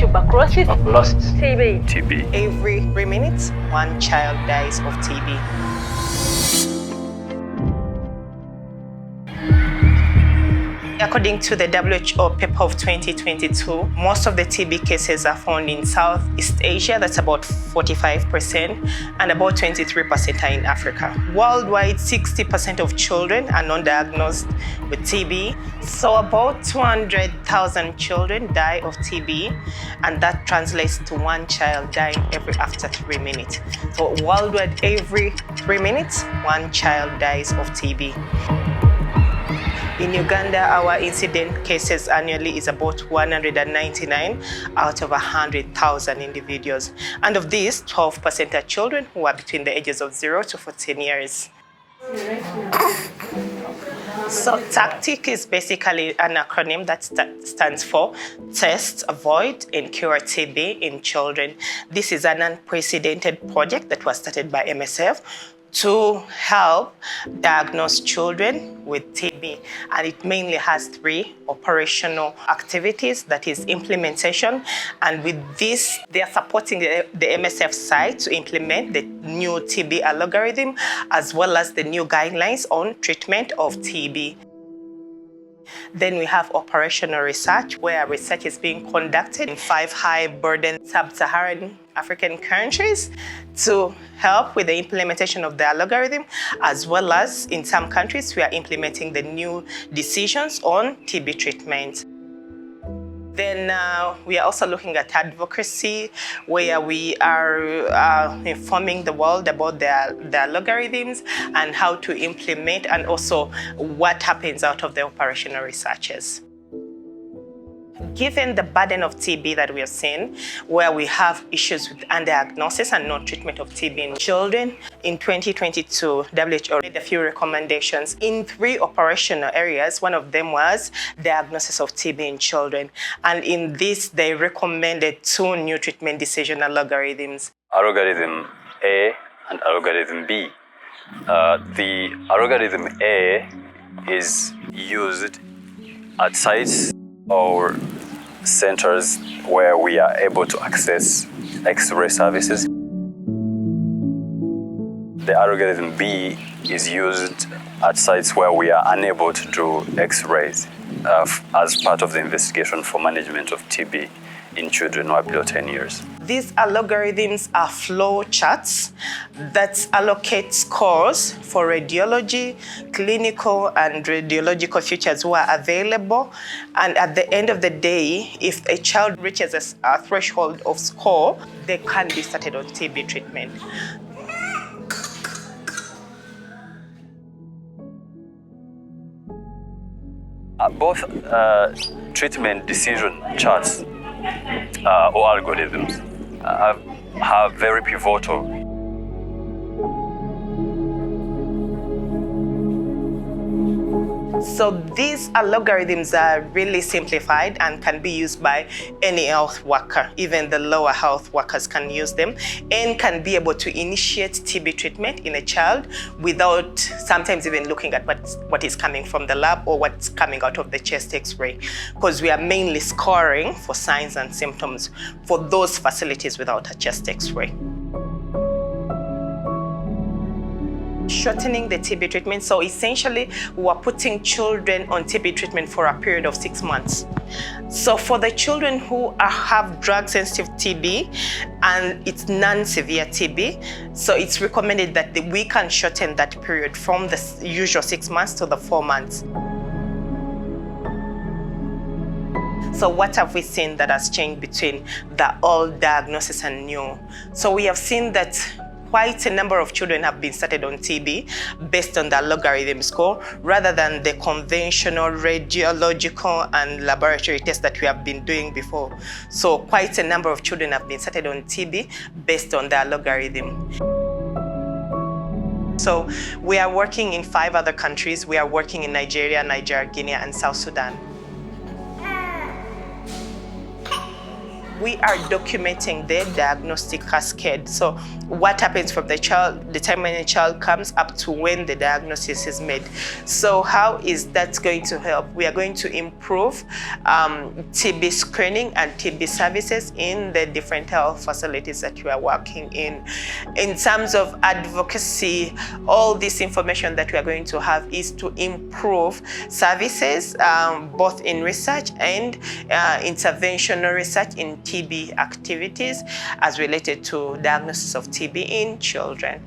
tuberculosis, TB. TB. Every 3 minutes, one child dies of TB. According to the WHO paper of 2022, most of the TB cases are found in Southeast Asia, that's about 45%, and about 23% are in Africa. Worldwide, 60% of children are non-diagnosed with TB. So about 200,000 children die of TB, and that translates to one child dying after 3 minutes. So worldwide, every 3 minutes, one child dies of TB. In Uganda, our incident cases annually is about 199 out of 100,000 individuals. And of these, 12% are children who are between the ages of 0 to 14 years. So TACTIC is basically an acronym that stands for Test, Avoid, and Cure TB in Children. This is an unprecedented project that was started by MSF to help diagnose children with TB. And it mainly has 3 operational activities, that is implementation. And with this, they are supporting the MSF site to implement the new TB algorithm, as well as the new guidelines on treatment of TB. Then we have operational research, where research is being conducted in 5 high-burden sub-Saharan African countries to help with the implementation of the algorithm, as well as in some countries we are implementing the new decisions on TB treatment. Then we are also looking at advocacy, where we are informing the world about the algorithms and how to implement, and also what happens out of the operational researches. Given the burden of TB that we have seen, where we have issues with undiagnosis and non-treatment of TB in children, in 2022, WHO made a few recommendations in 3 operational areas. One of them was diagnosis of TB in children. And in this, they recommended 2 new treatment decision algorithms. Algorithm A and algorithm B. The algorithm A is used at sites or centers where we are able to access X-ray services. The algorithm B is used at sites where we are unable to do X-rays as part of the investigation for management of TB in children who are below 10 years. These algorithms are flow charts that allocate scores for radiology, clinical and radiological features who are available. And at the end of the day, if a child reaches a threshold of score, they can be started on TB treatment. Both treatment decision charts or algorithms have very pivotal. So these algorithms are really simplified and can be used by any health worker. Even the lower health workers can use them and can be able to initiate TB treatment in a child without sometimes even looking at what is coming from the lab or what's coming out of the chest X-ray, because we are mainly scoring for signs and symptoms for those facilities without a chest X-ray. Shortening the TB treatment. So essentially, we are putting children on TB treatment for a period of 6 months. So for the children who have drug-sensitive TB and it's non-severe TB, so it's recommended that we can shorten that period from the usual 6 months to the 4 months. So what have we seen that has changed between the old diagnosis and new? So we have seen that quite a number of children have been started on TB based on the logarithm score, rather than the conventional radiological and laboratory tests that we have been doing before. So quite a number of children have been started on TB based on the logarithm. So we are working in 5 other countries. We are working in Nigeria, Guinea, and South Sudan. we are documenting the diagnostic cascade. So what happens from the child, the time when a child comes up to when the diagnosis is made. So how is that going to help? We are going to improve TB screening and TB services in the different health facilities that we are working in. In terms of advocacy, all this information that we are going to have is to improve services, both in research and interventional research in TB activities as related to diagnosis of TB in children.